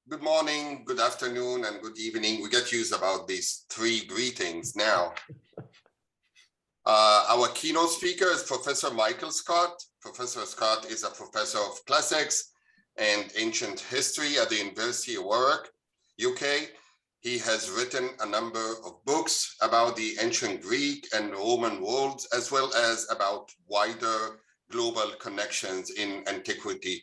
Good morning, good afternoon, and good evening. We get used about these three greetings now. Our keynote speaker is Professor Michael Scott. Professor Scott is a professor of classics and ancient history at the University of Warwick, UK. He has written a number of books about the ancient Greek and Roman worlds, as well as about wider global connections in antiquity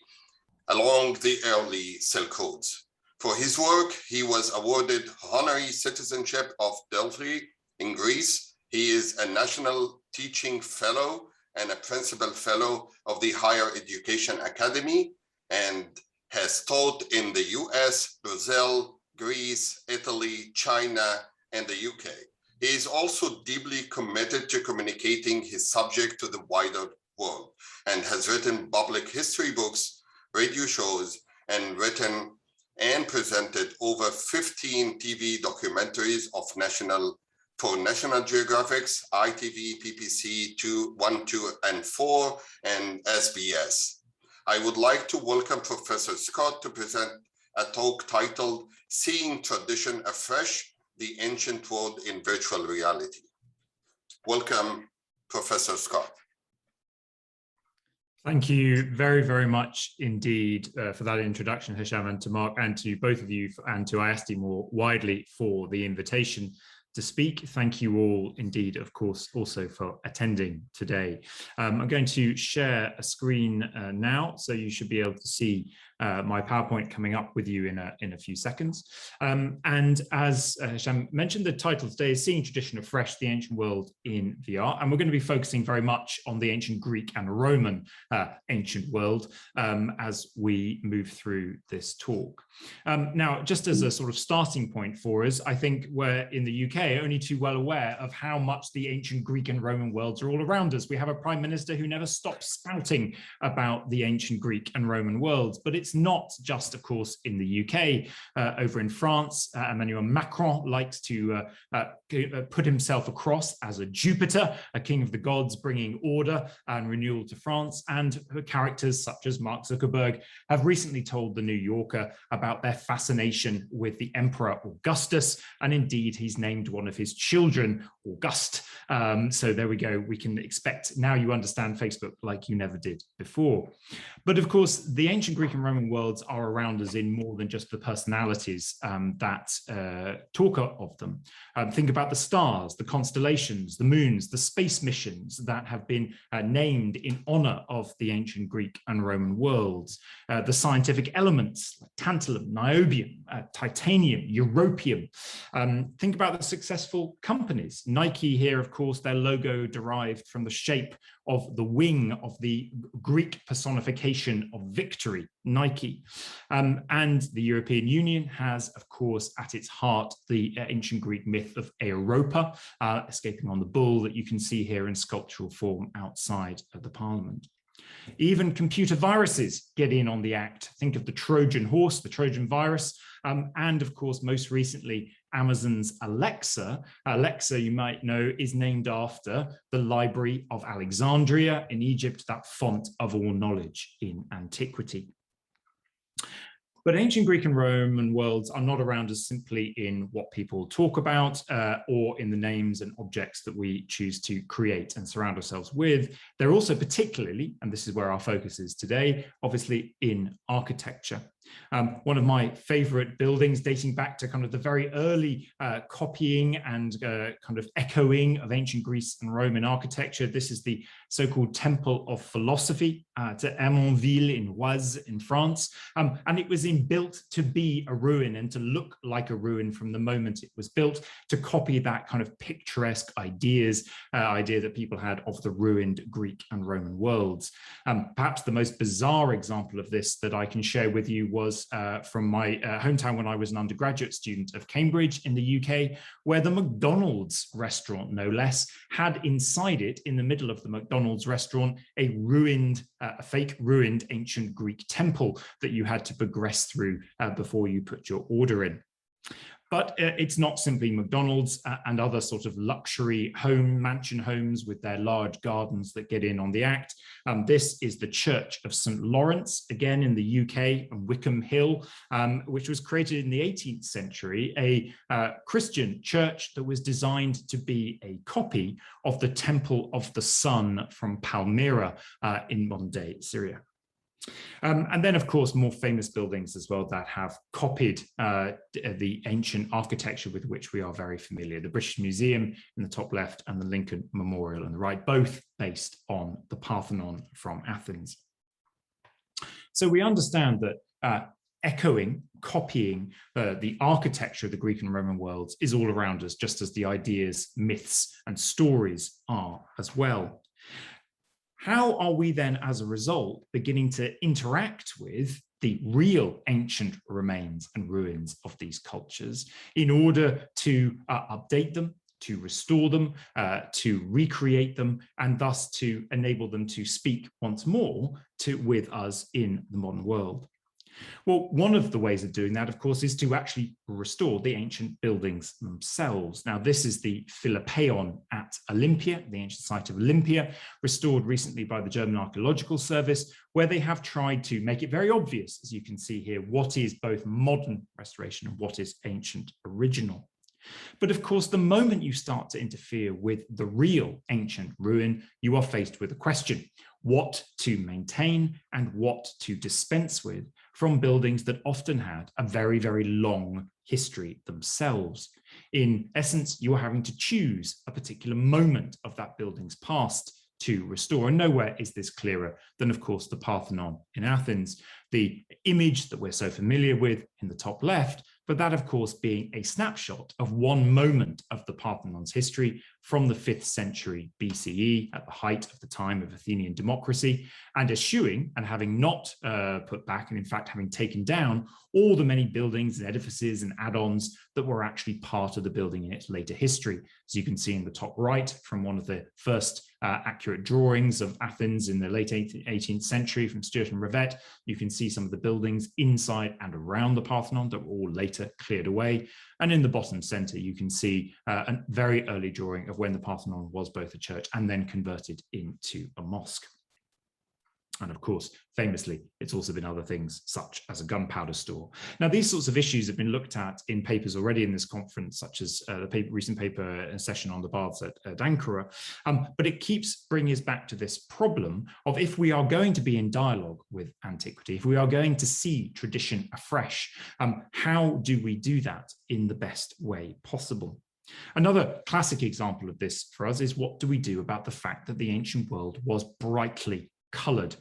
along the early Silk Roads. For his work, he was awarded honorary citizenship of Delphi in Greece. He is a National Teaching Fellow and a Principal Fellow of the Higher Education Academy and has taught in the US, Brazil, Greece, Italy, China, and the UK. He is also deeply committed to communicating his subject to the wider world and has written public history books, radio shows, and written and presented over 15 TV documentaries for National Geographic's ITV, PPC 2, 1, 2, and 4, and SBS. I would like to welcome Professor Scott to present a talk titled Seeing Tradition Afresh, the Ancient World in Virtual Reality. Welcome, Professor Scott. Thank you very, very much indeed for that introduction, Hisham, and to Mark, and to both of you, and to ISD more widely for the invitation to speak. Thank you all indeed, of course, also for attending today. I'm going to share a screen now, so you should be able to see my PowerPoint coming up with you in a few seconds. And as Hisham mentioned, the title today is Seeing Tradition Afresh, the Ancient World in VR. And we're going to be focusing very much on the ancient Greek and Roman ancient world as we move through this talk. Now, just as a sort of starting point for us, I think we're in the UK only too well aware of how much the ancient Greek and Roman worlds are all around us. We have a Prime Minister who never stops spouting about the ancient Greek and Roman worlds, but it's not just, of course, in the UK. Over in France, Emmanuel Macron likes to put himself across as a Jupiter, a king of the gods, bringing order and renewal to France. And characters such as Mark Zuckerberg have recently told the New Yorker about their fascination with the Emperor Augustus. And indeed, he's named one of his children August. So there we go. We can expect, now you understand Facebook like you never did before. But of course, the ancient Greek and Roman worlds are around us in more than just the personalities that talk of them. Think about the stars, the constellations, the moons, the space missions that have been named in honor of the ancient Greek and Roman worlds. The scientific elements like tantalum, niobium, titanium, europium. Think about the successful companies. Nike here, of course, their logo derived from the shape of the wing of the Greek personification of victory, Nike. And the European Union has, of course, at its heart, the ancient Greek myth of Europa, escaping on the bull that you can see here in sculptural form outside of the Parliament. Even computer viruses get in on the act. Think of the Trojan horse, the Trojan virus, and of course, most recently, Amazon's Alexa. Alexa, you might know, is named after the Library of Alexandria in Egypt, that font of all knowledge in antiquity. But ancient Greek and Roman worlds are not around us simply in what people talk about or in the names and objects that we choose to create and surround ourselves with. They're also particularly, and this is where our focus is today, obviously in architecture. One of my favorite buildings dating back to kind of the very early copying and kind of echoing of ancient Greece and Roman architecture. This is the so-called Temple of Philosophy at Hermonville in Oise in France. And it was built to be a ruin and to look like a ruin from the moment it was built, to copy that kind of picturesque idea that people had of the ruined Greek and Roman worlds. Perhaps the most bizarre example of this that I can share with you was from my hometown when I was an undergraduate student of Cambridge in the UK, where the McDonald's restaurant, no less, had inside it, in the middle of the McDonald's restaurant, a fake ruined ancient Greek temple that you had to progress through before you put your order in. But it's not simply McDonald's and other sort of luxury mansion homes with their large gardens that get in on the act. This is the Church of St. Lawrence, again in the UK, on Wickham Hill, which was created in the 18th century, a Christian church that was designed to be a copy of the Temple of the Sun from Palmyra in modern-day Syria. And then, of course, more famous buildings as well that have copied the ancient architecture with which we are very familiar. The British Museum in the top left and the Lincoln Memorial on the right, both based on the Parthenon from Athens. So we understand that echoing, copying the architecture of the Greek and Roman worlds is all around us, just as the ideas, myths, and stories are as well. How are we then, as a result, beginning to interact with the real ancient remains and ruins of these cultures in order to update them, to restore them, to recreate them, and thus to enable them to speak once more with us in the modern world? Well, one of the ways of doing that, of course, is to actually restore the ancient buildings themselves. Now, this is the Philippeion at Olympia, the ancient site of Olympia, restored recently by the German Archaeological Service, where they have tried to make it very obvious, as you can see here, what is both modern restoration and what is ancient original. But of course, the moment you start to interfere with the real ancient ruin, you are faced with a question: what to maintain and what to dispense with from buildings that often had a very, very long history themselves. In essence, you are having to choose a particular moment of that building's past to restore. And nowhere is this clearer than, of course, the Parthenon in Athens, the image that we're so familiar with in the top left, but that, of course, being a snapshot of one moment of the Parthenon's history from the 5th century BCE, at the height of the time of Athenian democracy, and eschewing and having not put back, and in fact having taken down, all the many buildings and edifices and add-ons that were actually part of the building in its later history. As you can see in the top right from one of the first accurate drawings of Athens in the late 18th century from Stewart and Rivette, you can see some of the buildings inside and around the Parthenon that were all later cleared away. And in the bottom center, you can see a very early drawing of when the Parthenon was both a church and then converted into a mosque. And of course, famously, it's also been other things such as a gunpowder store. Now, these sorts of issues have been looked at in papers already in this conference, such as the recent paper session on the baths at Ankara. But it keeps bringing us back to this problem of, if we are going to be in dialogue with antiquity, if we are going to see tradition afresh, how do we do that in the best way possible? Another classic example of this for us is, what do we do about the fact that the ancient world was brightly colored?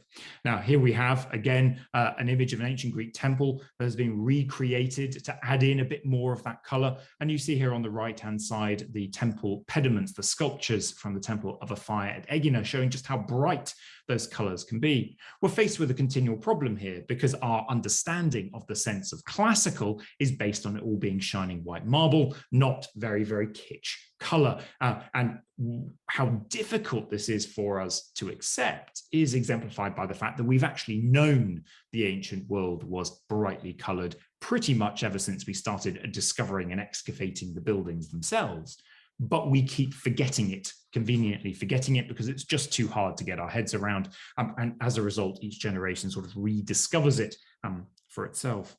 Now, here we have, again, an image of an ancient Greek temple that has been recreated to add in a bit more of that color. And you see here on the right-hand side, the temple pediments, the sculptures from the Temple of a Fire at Egina, showing just how bright those colors can be. We're faced with a continual problem here, because our understanding of the sense of classical is based on it all being shining white marble, not very, very kitsch color. And how difficult this is for us to accept is exemplified by the fact that we've actually known the ancient world was brightly colored pretty much ever since we started discovering and excavating the buildings themselves. But we keep forgetting it, conveniently forgetting it, because it's just too hard to get our heads around. And as a result, each generation sort of rediscovers it for itself.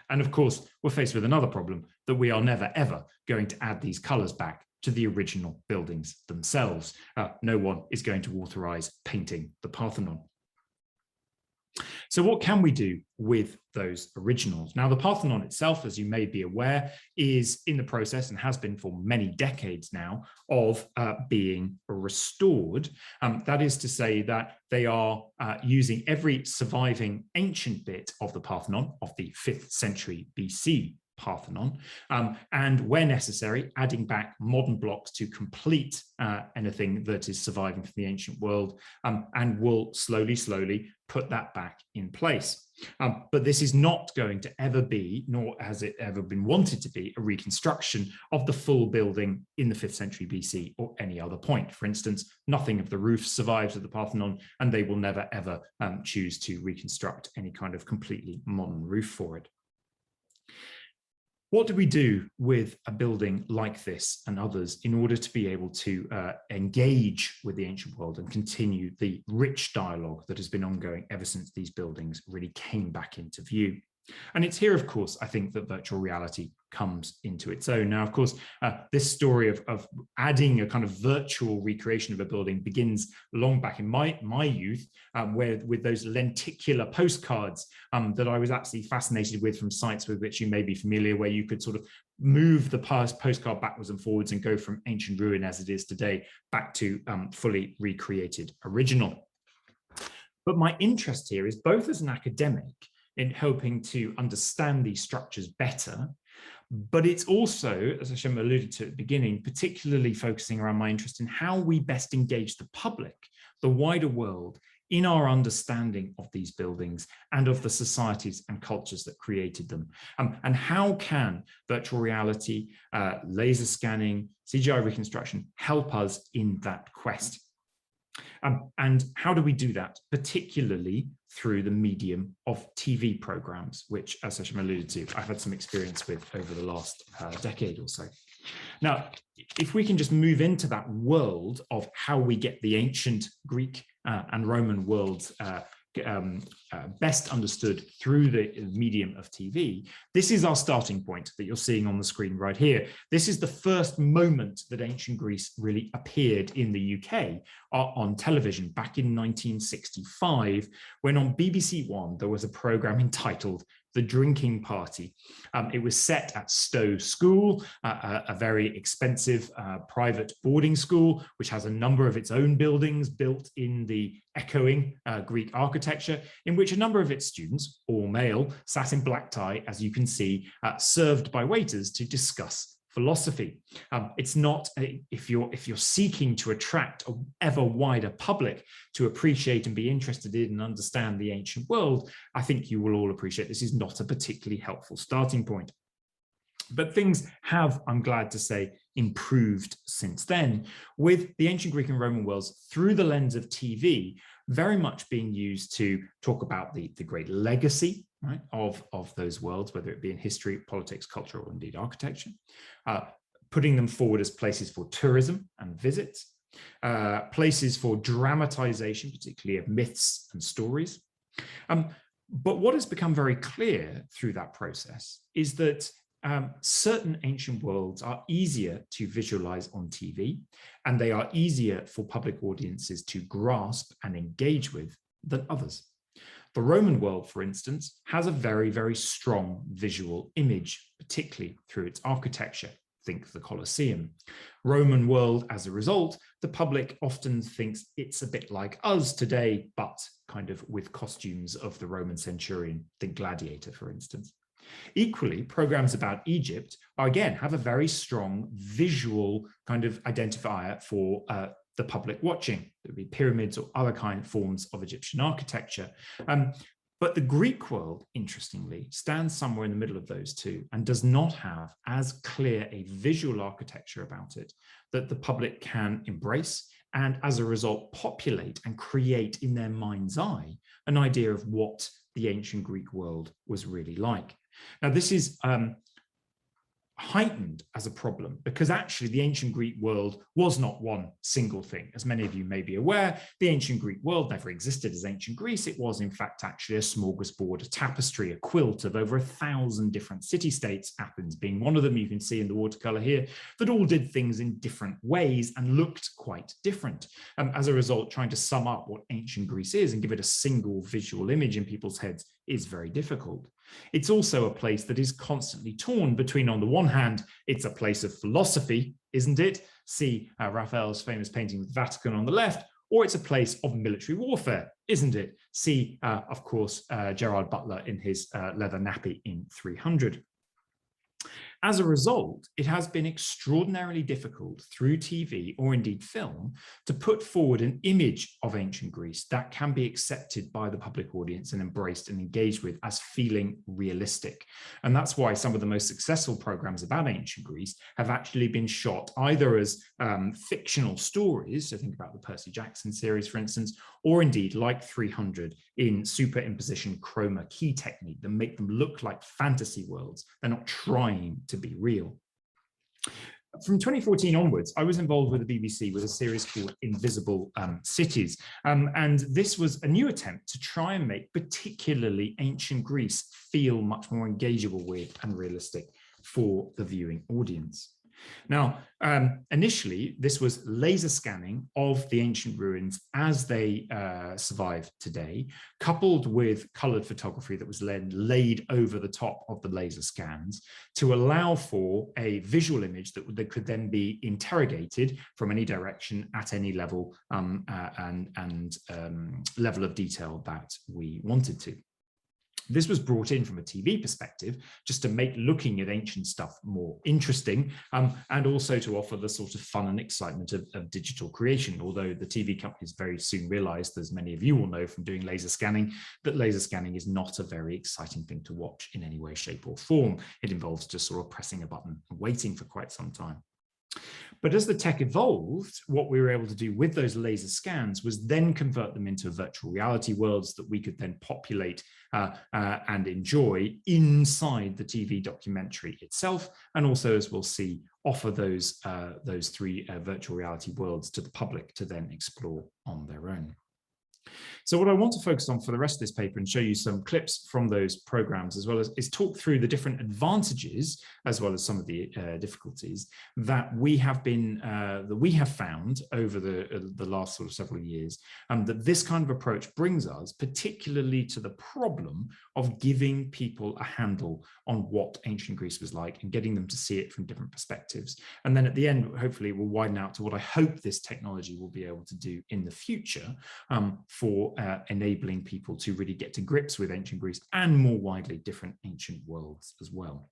And of course, we're faced with another problem, that we are never, ever going to add these colors back to the original buildings themselves. No one is going to authorize painting the Parthenon. So what can we do with those originals? Now, the Parthenon itself, as you may be aware, is in the process, and has been for many decades now, of being restored. That is to say that they are using every surviving ancient bit of the Parthenon, of the 5th century BC Parthenon, and where necessary, adding back modern blocks to complete anything that is surviving from the ancient world, and will slowly put that back in place. But this is not going to ever be, nor has it ever been wanted to be, a reconstruction of the full building in the 5th century BC or any other point. For instance, nothing of the roof survives of the Parthenon, and they will never ever choose to reconstruct any kind of completely modern roof for it. What do we do with a building like this and others in order to be able to engage with the ancient world and continue the rich dialogue that has been ongoing ever since these buildings really came back into view? And it's here, of course, I think that virtual reality comes into its own. Now, of course, this story of adding a kind of virtual recreation of a building begins long back in my youth, where with those lenticular postcards that I was absolutely fascinated with from sites with which you may be familiar, where you could sort of move the postcard backwards and forwards and go from ancient ruin as it is today back to fully recreated original. But my interest here is both as an academic in helping to understand these structures better, but it's also, as Hashem alluded to at the beginning, particularly focusing around my interest in how we best engage the public, the wider world, in our understanding of these buildings and of the societies and cultures that created them. And how can virtual reality, laser scanning, CGI reconstruction help us in that quest? And how do we do that, particularly through the medium of TV programs, which, as Hashem alluded to, I've had some experience with over the last decade or so. Now, if we can just move into that world of how we get the ancient Greek and Roman worlds best understood through the medium of TV, this is our starting point that you're seeing on the screen right here. This is the first moment that ancient Greece really appeared in the UK on television back in 1965, when on BBC One there was a program entitled The Drinking Party. It was set at Stowe School, a very expensive private boarding school, which has a number of its own buildings built in the echoing Greek architecture, in which a number of its students, all male, sat in black tie, as you can see, served by waiters to discuss philosophy. It's not, if you're seeking to attract an ever wider public to appreciate and be interested in and understand the ancient world, I think you will all appreciate this is not a particularly helpful starting point. But things have, I'm glad to say, improved since then, with the ancient Greek and Roman worlds through the lens of TV very much being used to talk about the great legacy, right, of those worlds, whether it be in history, politics, culture, or indeed architecture, putting them forward as places for tourism and visits, places for dramatization, particularly of myths and stories. But what has become very clear through that process is that certain ancient worlds are easier to visualize on TV, and they are easier for public audiences to grasp and engage with than others. The Roman world, for instance, has a very, very strong visual image, particularly through its architecture. Think the Colosseum. Roman world, as a result, the public often thinks it's a bit like us today, but kind of with costumes of the Roman centurion. Think Gladiator, for instance. Equally, programs about Egypt are, again, have a very strong visual kind of identifier for the public watching. There would be pyramids or other kind of forms of Egyptian architecture. But the Greek world, interestingly, stands somewhere in the middle of those two and does not have as clear a visual architecture about it that the public can embrace and, as a result, populate and create in their mind's eye an idea of what the ancient Greek world was really like. Now, this is heightened as a problem because actually the ancient Greek world was not one single thing. As many of you may be aware, the ancient Greek world never existed as ancient Greece. It was in fact actually a smorgasbord, a tapestry, a quilt of over 1,000 different city-states, Athens being one of them, you can see in the watercolor here, that all did things in different ways and looked quite different. As a result, trying to sum up what ancient Greece is and give it a single visual image in people's heads is very difficult. It's also a place that is constantly torn between, on the one hand, it's a place of philosophy, isn't it? See Raphael's famous painting of the Vatican on the left, or it's a place of military warfare, isn't it? See, of course, Gerard Butler in his leather nappy in 300. As a result, it has been extraordinarily difficult through TV or indeed film to put forward an image of ancient Greece that can be accepted by the public audience and embraced and engaged with as feeling realistic. And that's why some of the most successful programs about ancient Greece have actually been shot either as fictional stories, so think about the Percy Jackson series, for instance, or indeed like 300 in superimposition chroma key technique that make them look like fantasy worlds. They're not trying to be real. From 2014 onwards, I was involved with the BBC with a series called Invisible Cities. And this was a new attempt to try and make particularly ancient Greece feel much more engageable with and realistic for the viewing audience. Now, initially, this was laser scanning of the ancient ruins as they survive today, coupled with colored photography that was then laid over the top of the laser scans to allow for a visual image that could then be interrogated from any direction at any level and level of detail that we wanted to. This was brought in from a TV perspective, just to make looking at ancient stuff more interesting, and also to offer the sort of fun and excitement of digital creation. Although the TV companies very soon realized, as many of you will know from doing laser scanning, that laser scanning is not a very exciting thing to watch in any way, shape, or form. It involves just sort of pressing a button and waiting for quite some time. But as the tech evolved, what we were able to do with those laser scans was then convert them into virtual reality worlds that we could then populate and enjoy inside the TV documentary itself, and also, as we'll see, offer those three virtual reality worlds to the public to then explore on their own. So what I want to focus on for the rest of this paper and show you some clips from those programs, as well as is talk through the different advantages, as well as some of the difficulties that we have found over the last sort of several years, that this kind of approach brings us, particularly to the problem of giving people a handle on what ancient Greece was like and getting them to see it from different perspectives. And then at the end, hopefully it will widen out to what I hope this technology will be able to do in the future for enabling people to really get to grips with ancient Greece and more widely different ancient worlds as well.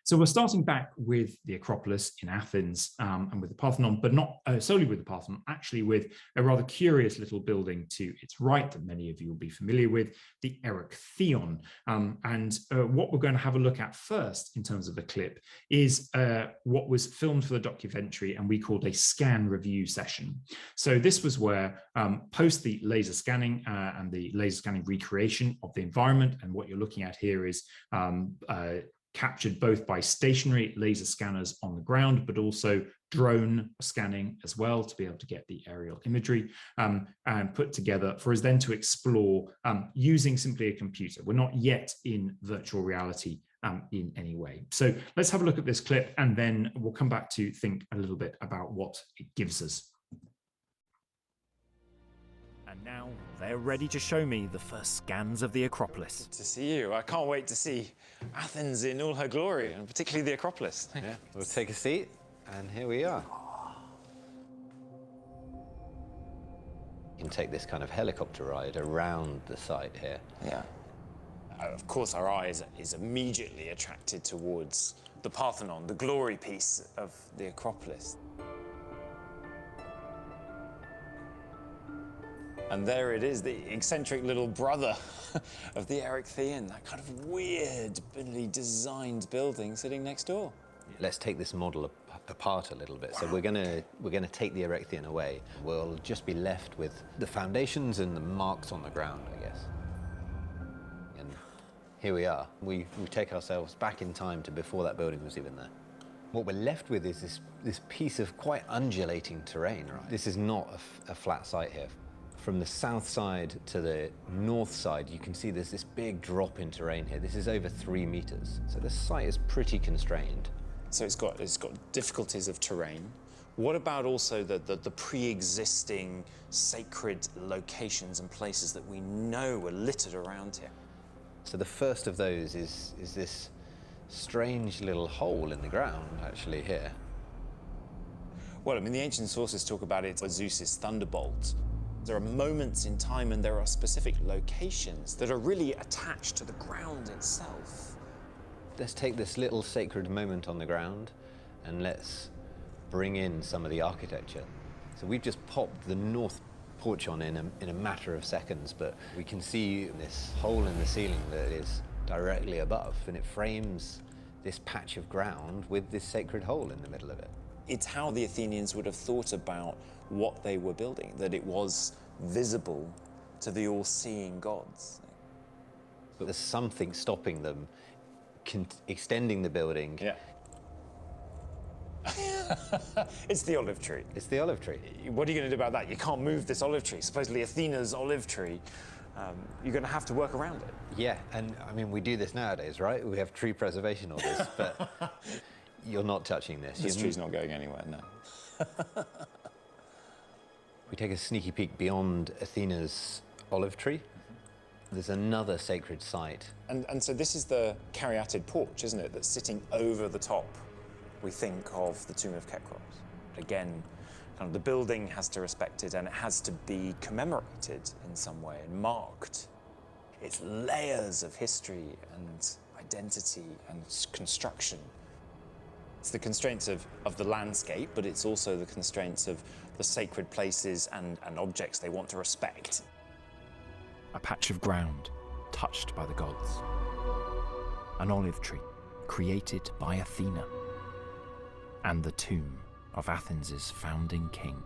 So we're starting back with the Acropolis in Athens and with the Parthenon, but not solely with the Parthenon, actually with a rather curious little building to its right that many of you will be familiar with, the Erechtheion. What we're going to have a look at first in terms of the clip is what was filmed for the documentary and we called a scan review session. So this was where post the laser scanning and the laser scanning recreation of the environment, and what you're looking at here is captured both by stationary laser scanners on the ground, but also drone scanning as well to be able to get the aerial imagery and put together for us then to explore using simply a computer. We're not yet in virtual reality in any way. So let's have a look at this clip and then we'll come back to think a little bit about what it gives us. And now they're ready to show me the first scans of the Acropolis. Good to see you. I can't wait to see Athens in all her glory, and particularly the Acropolis. Yeah, we'll take a seat, and here we are. You can take this kind of helicopter ride around the site here. Yeah. Of course, our eye is immediately attracted towards the Parthenon, the glory piece of the Acropolis. And there it is, the eccentric little brother of the Erechtheion, that kind of weirdly designed building sitting next door. Let's take this model apart a little bit. So we're gonna take the Erechtheion away. We'll just be left with the foundations and the marks on the ground, I guess. And here we are. We take ourselves back in time to before that building was even there. What we're left with is this piece of quite undulating terrain, right? This is not a flat site here. From the south side to the north side, you can see there's this big drop in terrain here. This is over 3 meters. So the site is pretty constrained. So it's got difficulties of terrain. What about also the pre-existing sacred locations and places that we know are littered around here? So the first of those is this strange little hole in the ground, actually, here. Well, I mean, the ancient sources talk about it as Zeus's thunderbolt. There are moments in time and there are specific locations that are really attached to the ground itself. Let's take this little sacred moment on the ground and let's bring in some of the architecture. So we've just popped the north porch on in a matter of seconds, but we can see this hole in the ceiling that is directly above, and it frames this patch of ground with this sacred hole in the middle of it. It's how the Athenians would have thought about what they were building, that it was visible to the all-seeing gods. But there's something stopping them extending the building. Yeah. It's the olive tree. It's the olive tree. What are you going to do about that? You can't move this olive tree. Supposedly Athena's olive tree. You're going to have to work around it. Yeah, and I mean, we do this nowadays, right? We have tree preservation orders, but you're not touching this. This tree's not going anywhere, no. We take a sneaky peek beyond Athena's olive tree. There's another sacred site. And so this is the caryatid porch, isn't it, that's sitting over the top, we think, of the tomb of Kekros. Again, kind of the building has to respect it, and it has to be commemorated in some way and marked. It's layers of history and identity and construction. It's the constraints of the landscape, but it's also the constraints of the sacred places and objects they want to respect. A patch of ground touched by the gods. An olive tree created by Athena. And the tomb of Athens' founding king.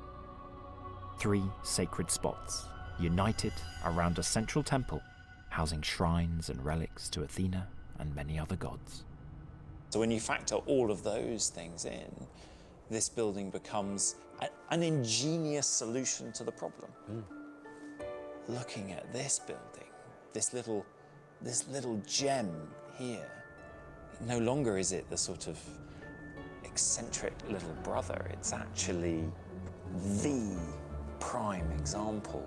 3 sacred spots united around a central temple housing shrines and relics to Athena and many other gods. So when you factor all of those things in, this building becomes an ingenious solution to the problem. Looking at this building, this little gem here, no longer is it the sort of eccentric little brother. It's actually the prime example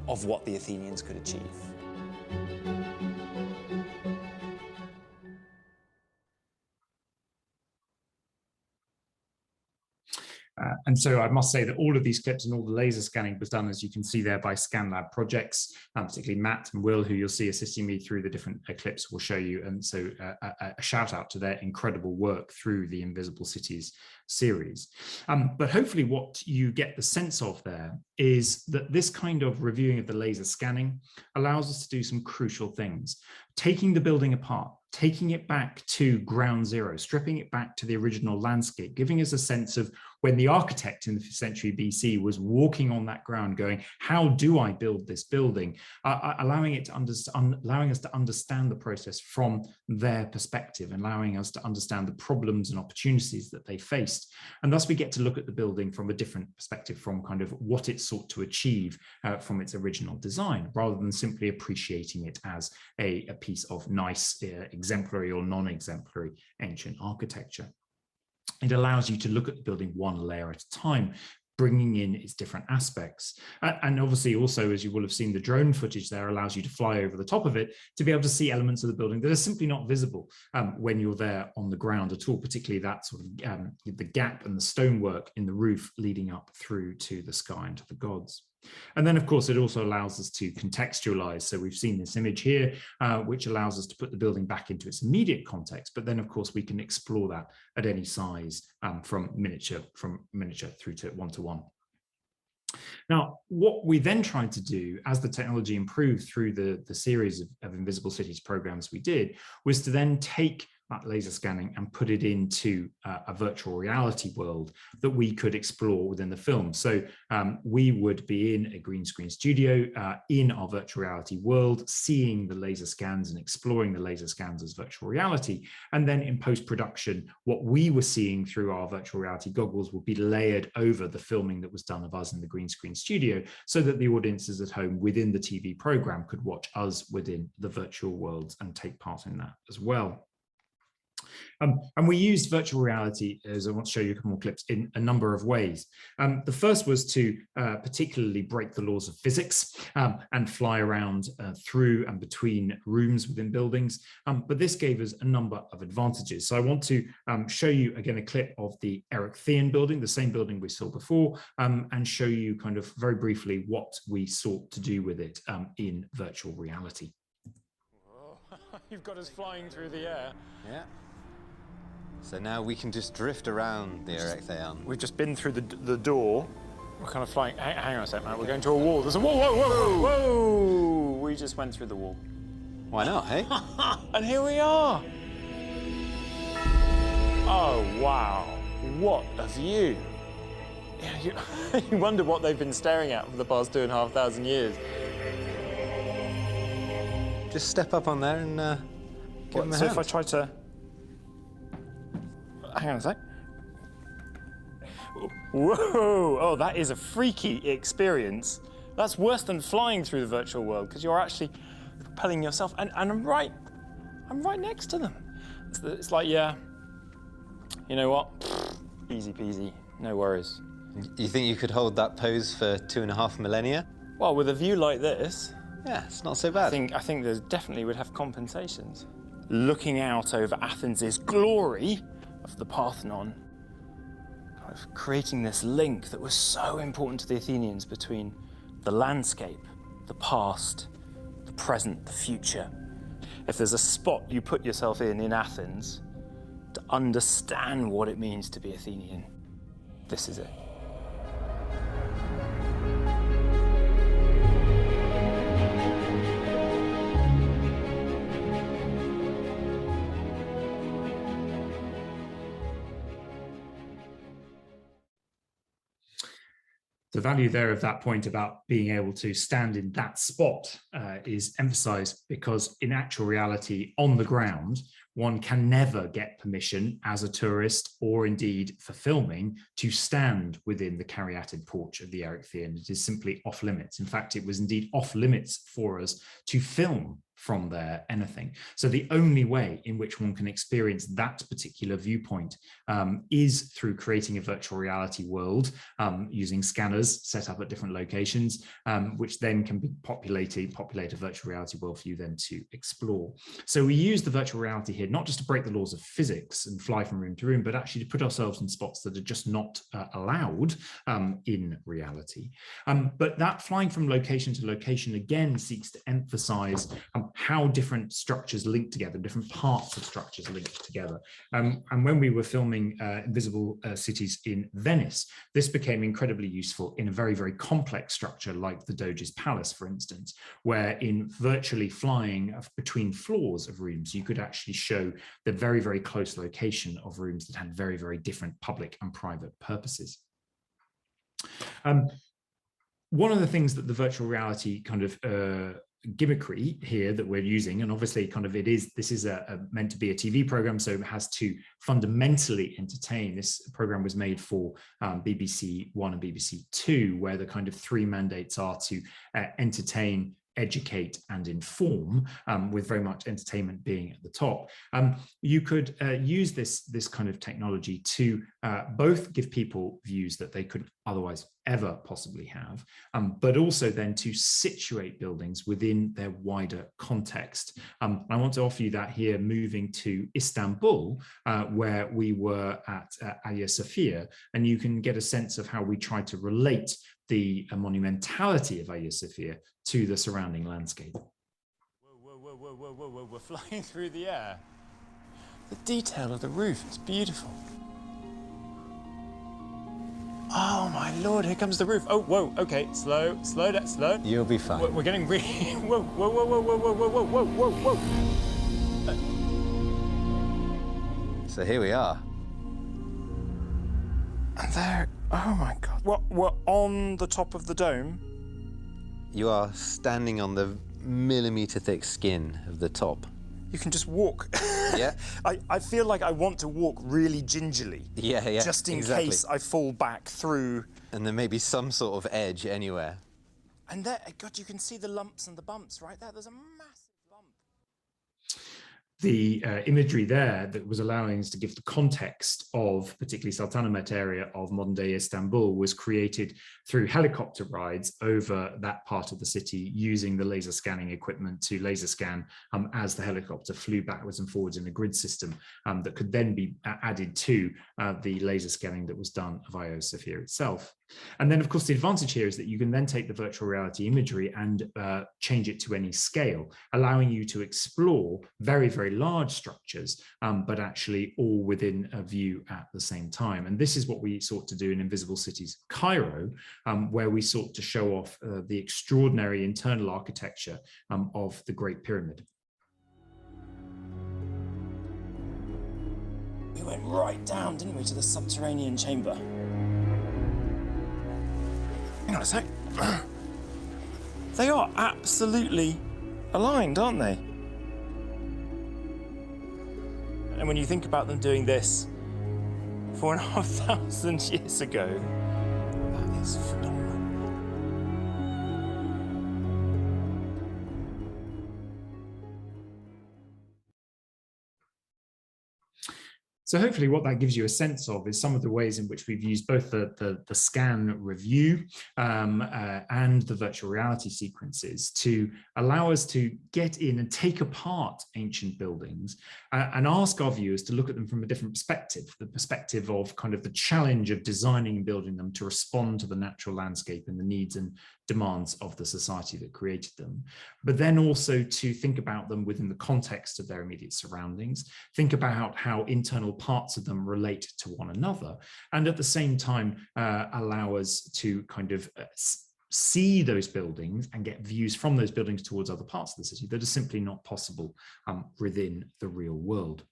of what the Athenians could achieve. And so I must say that all of these clips and all the laser scanning was done, as you can see there, by ScanLab projects, particularly Matt and Will, who you'll see assisting me through the different clips will show you. And so a shout out to their incredible work through the Invisible Cities series. But hopefully what you get the sense of there is that this kind of reviewing of the laser scanning allows us to do some crucial things. Taking the building apart, taking it back to ground zero, stripping it back to the original landscape, giving us a sense of when the architect in the 5th century BC was walking on that ground going, how do I build this building? Allowing us to understand the process from their perspective, allowing us to understand the problems and opportunities that they faced. And thus we get to look at the building from a different perspective, from kind of what it sought to achieve from its original design, rather than simply appreciating it as a piece of nice, exemplary or non-exemplary ancient architecture. It allows you to look at the building one layer at a time, bringing in its different aspects. And obviously also, as you will have seen, the drone footage there allows you to fly over the top of it to be able to see elements of the building that are simply not visible when you're there on the ground at all, particularly that sort of the gap and the stonework in the roof leading up through to the sky and to the gods. And then, of course, it also allows us to contextualize. So we've seen this image here, which allows us to put the building back into its immediate context. But then, of course, we can explore that at any size from miniature through to one-to-one. Now, what we then tried to do as the technology improved through the series of Invisible Cities programs we did was to then take that laser scanning and put it into a virtual reality world that we could explore within the film. So we would be in a green screen studio in our virtual reality world, seeing the laser scans and exploring the laser scans as virtual reality. And then in post-production, what we were seeing through our virtual reality goggles would be layered over the filming that was done of us in the green screen studio, so that the audiences at home within the TV program could watch us within the virtual worlds and take part in that as well. And we used virtual reality, as I want to show you a couple more clips, in a number of ways. The first was to particularly break the laws of physics and fly around through and between rooms within buildings. But this gave us a number of advantages. So I want to show you again a clip of the Erechtheion building, the same building we saw before, and show you kind of very briefly what we sought to do with it in virtual reality. Whoa. You've got us flying through the air. Yeah. So now we can just drift around the Erechtheion. We've just been through the door. We're kind of flying. Hang on a sec, Matt. We're going to a wall. There's a wall. Whoa, whoa, whoa! We just went through the wall. Why not, hey? And here we are. Oh, wow. What a view. Yeah, you wonder what they've been staring at for the past 2,500 years. just step up on there and give him a So hand. if I try to... Hang on a sec. Whoa! Oh, that is a freaky experience. That's worse than flying through the virtual world because you're actually propelling yourself, and I'm right next to them. It's like, yeah, you know what? Easy peasy, no worries. You think you could hold that pose for 2.5 millennia? Well, with a view like this, Yeah, it's not so bad. I think there definitely would have compensations. Looking out over Athens' glory of the Parthenon, kind of creating this link that was so important to the Athenians between the landscape, the past, the present, the future. If there's a spot you put yourself in Athens to understand what it means to be Athenian, this is it. The value there of that point about being able to stand in that spot is emphasized because in actual reality, on the ground, one can never get permission as a tourist or indeed for filming to stand within the caryatid porch of the Erechtheion. It is simply off limits. In fact, it was indeed off limits for us to film from there anything. So the only way in which one can experience that particular viewpoint is through creating a virtual reality world using scanners set up at different locations, which then can be populate a virtual reality world for you then to explore. So we use the virtual reality here not just to break the laws of physics and fly from room to room, but actually to put ourselves in spots that are just not allowed in reality. But that flying from location to location again seeks to emphasize how different structures link together, different parts of structures link together. And when we were filming Invisible Cities in Venice, this became incredibly useful in a very, very complex structure like the Doge's Palace, for instance, where in virtually flying between floors of rooms, you could actually show the very, very close location of rooms that had very, very different public and private purposes. One of the things that the virtual reality kind of gimmickry here that we're using, and obviously kind of this is meant to be a TV program, so it has to fundamentally entertain. This program was made for BBC One and BBC Two, where the kind of three mandates are to entertain, educate and inform, with very much entertainment being at the top. You could use this kind of technology to both give people views that they couldn't otherwise ever possibly have, but also then to situate buildings within their wider context. I want to offer you that here, moving to Istanbul, where we were at Hagia Sophia, and you can get a sense of how we try to relate the monumentality of Hagia Sophia to the surrounding landscape. Whoa, we're flying through the air. The detail of the roof is beautiful. Oh my Lord, here comes the roof. Oh, whoa, okay, slow down, slow. You'll be fine. We're getting really, whoa. So here we are. And there, oh my God. We're on the top of the dome. You are standing on the millimeter thick skin of the top. You can just walk. Yeah. I feel like I want to walk really gingerly. Yeah, just in exactly. case I fall back through. And there may be some sort of edge anywhere. And there, God, you can see the lumps and the bumps right there. There's a massive lump. The imagery there that was allowing us to give the context of particularly Sultanahmet area of modern day Istanbul was created through helicopter rides over that part of the city using the laser scanning equipment to laser scan as the helicopter flew backwards and forwards in a grid system that could then be added to the laser scanning that was done of Hagia Sophia itself. And then, of course, the advantage here is that you can then take the virtual reality imagery and change it to any scale, allowing you to explore very, very large structures, but actually all within a view at the same time. And this is what we sought to do in Invisible Cities Cairo, where we sought to show off the extraordinary internal architecture of the Great Pyramid. We went right down, didn't we, to the subterranean chamber. Hang on a sec. They are absolutely aligned, aren't they? And when you think about them doing this 4,500 years ago, that is phenomenal. So hopefully what that gives you a sense of is some of the ways in which we've used both the scan review and the virtual reality sequences to allow us to get in and take apart ancient buildings and ask our viewers to look at them from a different perspective, the perspective of kind of the challenge of designing and building them to respond to the natural landscape and the needs and demands of the society that created them, but then also to think about them within the context of their immediate surroundings, think about how internal parts of them relate to one another, and at the same time allow us to kind of see those buildings and get views from those buildings towards other parts of the city that are simply not possible within the real world.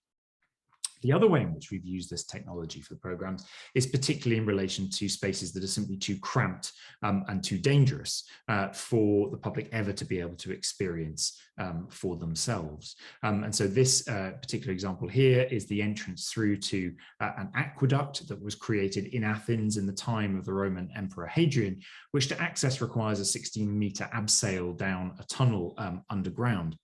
The other way in which we've used this technology for the programs is particularly in relation to spaces that are simply too cramped and too dangerous for the public ever to be able to experience for themselves. And so this particular example here is the entrance through to an aqueduct that was created in Athens in the time of the Roman Emperor Hadrian, which to access requires a 16-meter abseil down a tunnel underground.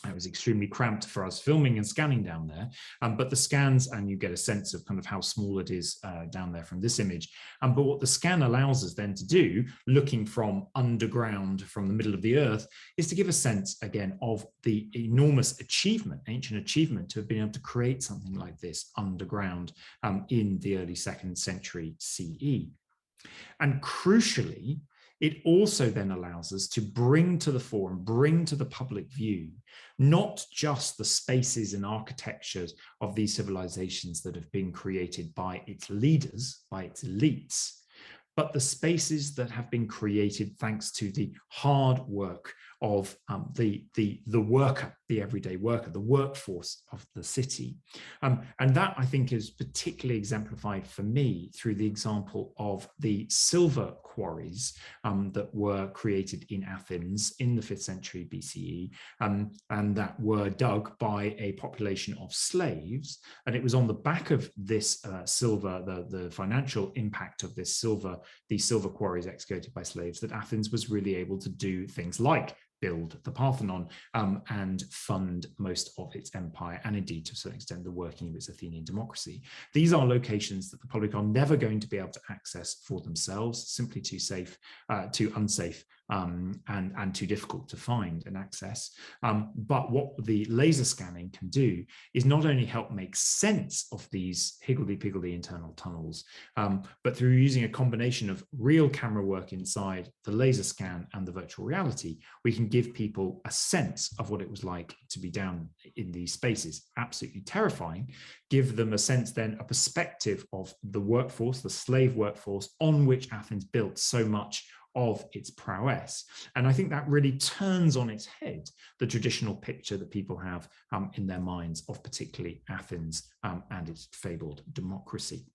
It was extremely cramped for us filming and scanning down there, but the scans, and you get a sense of kind of how small it is down there from this image. But what the scan allows us then to do, looking from underground, from the middle of the earth, is to give a sense again of the enormous achievement, ancient achievement, to have been able to create something like this underground in the early 2nd century CE. And crucially, it also then allows us to bring to the fore and bring to the public view not just the spaces and architectures of these civilizations that have been created by its leaders, by its elites, but the spaces that have been created thanks to the hard work of the worker, the everyday worker, the workforce of the city. And that, I think, is particularly exemplified for me through the example of the silver quarries that were created in Athens in the 5th century BCE, and that were dug by a population of slaves. And it was on the back of this silver, the financial impact of these silver quarries excavated by slaves, that Athens was really able to do things like build the Parthenon and fund most of its empire, and indeed to a certain extent the working of its Athenian democracy. These are locations that the public are never going to be able to access for themselves, simply too safe, too unsafe, and too difficult to find and access. But what the laser scanning can do is not only help make sense of these higgledy-piggledy internal tunnels, but through using a combination of real camera work inside the laser scan and the virtual reality, we can give people a sense of what it was like to be down in these spaces. Absolutely terrifying. Give them a sense then, a perspective of the workforce, the slave workforce on which Athens built so much of its prowess. And I think that really turns on its head the traditional picture that people have in their minds of particularly Athens and its fabled democracy.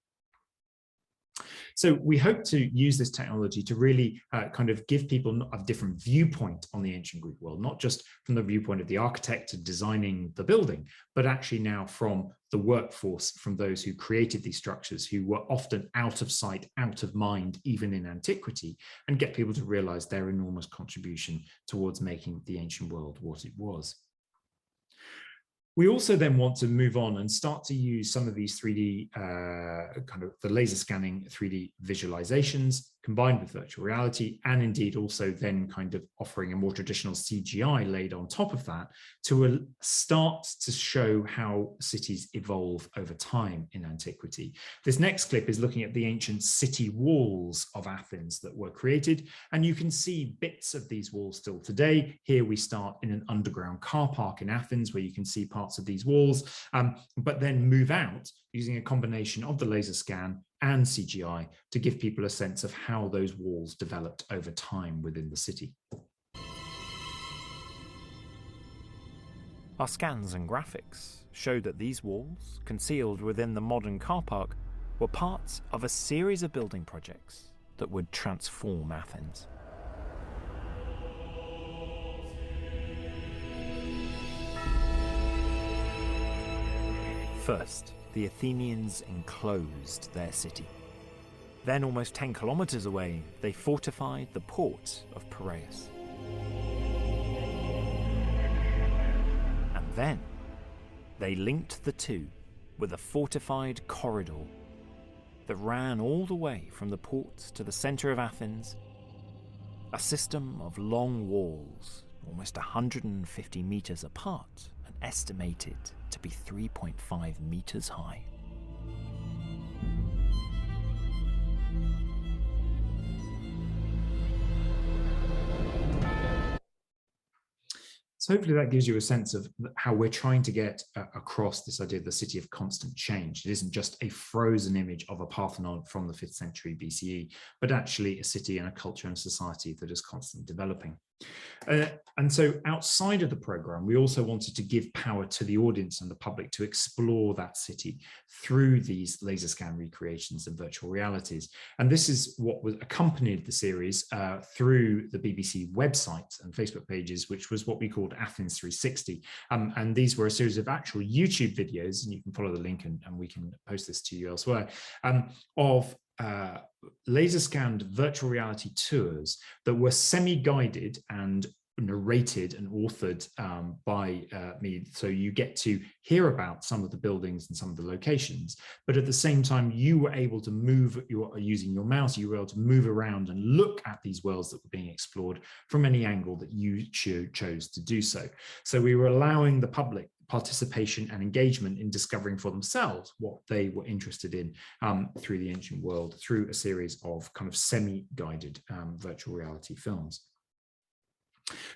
So we hope to use this technology to really kind of give people a different viewpoint on the ancient Greek world, not just from the viewpoint of the architect designing the building, but actually now from the workforce, from those who created these structures, who were often out of sight, out of mind, even in antiquity, and get people to realize their enormous contribution towards making the ancient world what it was. We also then want to move on and start to use some of these 3D, kind of the laser scanning 3D visualizations combined with virtual reality, and indeed also then kind of offering a more traditional CGI laid on top of that to start to show how cities evolve over time in antiquity. This next clip is looking at the ancient city walls of Athens that were created, and you can see bits of these walls still today. Here we start in an underground car park in Athens where you can see parts of these walls, but then move out using a combination of the laser scan and CGI to give people a sense of how those walls developed over time within the city. Our scans and graphics show that these walls, concealed within the modern car park, were parts of a series of building projects that would transform Athens. First, the Athenians enclosed their city. Then, almost 10 kilometers away, they fortified the port of Piraeus. And then, they linked the two with a fortified corridor that ran all the way from the port to the center of Athens, a system of long walls, almost 150 meters apart and estimated to be 3.5 meters high. So hopefully that gives you a sense of how we're trying to get across this idea of the city of constant change. It isn't just a frozen image of a Parthenon from the 5th century BCE, but actually a city and a culture and society that is constantly developing. And so outside of the program, we also wanted to give power to the audience and the public to explore that city through these laser scan recreations and virtual realities. And this is what was accompanied the series through the BBC website and Facebook pages, which was what we called Athens 360. And these were a series of actual YouTube videos, and you can follow the link and we can post this to you elsewhere, of laser scanned virtual reality tours that were semi-guided and narrated and authored by me. So you get to hear about some of the buildings and some of the locations, but at the same time, you were able to move, using your mouse, you were able to move around and look at these worlds that were being explored from any angle that you chose to do so. So we were allowing the public participation and engagement in discovering for themselves what they were interested in through the ancient world, through a series of kind of semi-guided virtual reality films.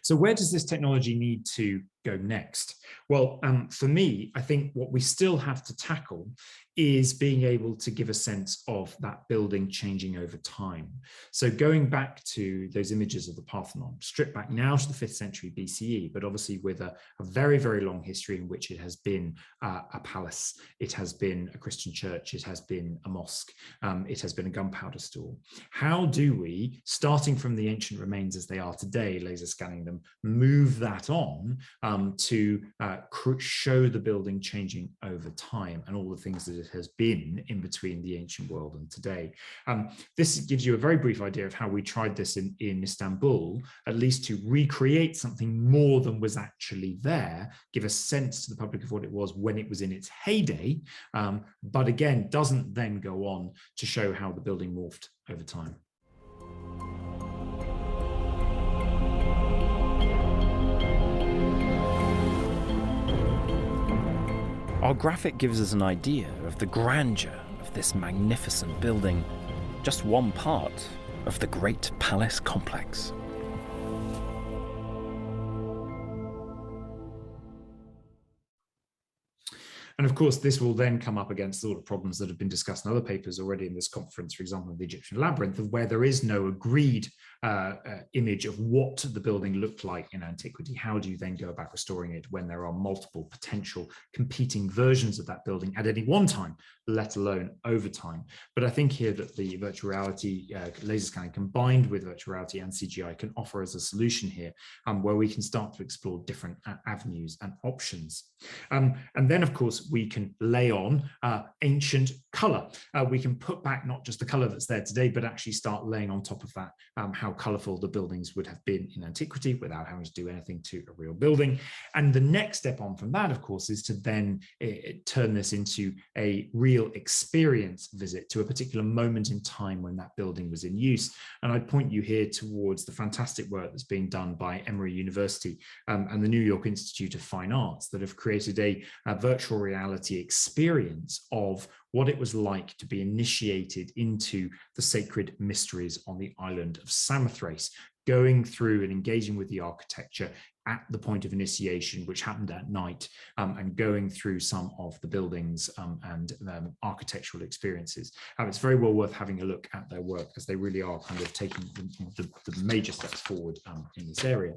So where does this technology need to go next? Well, for me, I think what we still have to tackle is being able to give a sense of that building changing over time. So going back to those images of the Parthenon, stripped back now to the 5th century BCE, but obviously with a very, very long history in which it has been a palace, it has been a Christian church, it has been a mosque, it has been a gunpowder store. How do we, starting from the ancient remains as they are today, laser scanning them, move that on to show the building changing over time and all the things that it has been in between the ancient world and today. This gives you a very brief idea of how we tried this in Istanbul, at least to recreate something more than was actually there, give a sense to the public of what it was when it was in its heyday, but again, doesn't then go on to show how the building morphed over time. Our graphic gives us an idea of the grandeur of this magnificent building, just one part of the great palace complex. And of course, this will then come up against the sort of problems that have been discussed in other papers already in this conference, for example, the Egyptian labyrinth, of where there is no agreed image of what the building looked like in antiquity. How do you then go about restoring it when there are multiple potential competing versions of that building at any one time, let alone over time? But I think here that the virtual reality laser scanning combined with virtual reality and CGI can offer as a solution here, where we can start to explore different avenues and options. And then, of course, we can lay on ancient color. We can put back not just the color that's there today, but actually start laying on top of that how colorful the buildings would have been in antiquity without having to do anything to a real building. And the next step on from that, of course, is to then turn this into a real experience visit to a particular moment in time when that building was in use. And I'd point you here towards the fantastic work that's being done by Emory University and the New York Institute of Fine Arts that have created a virtual reality experience of what it was like to be initiated into the sacred mysteries on the island of Samothrace, going through and engaging with the architecture at the point of initiation, which happened at night, and going through some of the buildings and architectural experiences. It's very well worth having a look at their work, as they really are kind of taking the major steps forward in this area.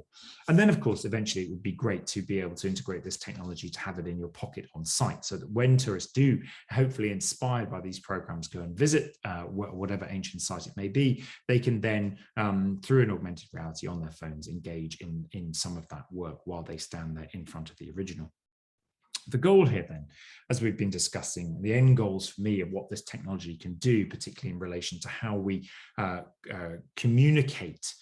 And then, of course, eventually it would be great to be able to integrate this technology to have it in your pocket on site, so that when tourists do, hopefully inspired by these programs, go and visit whatever ancient site it may be, they can then, through an augmented reality on their phones, engage in some of that work while they stand there in front of the original. The goal here then, as we've been discussing, the end goals for me of what this technology can do, particularly in relation to how we communicate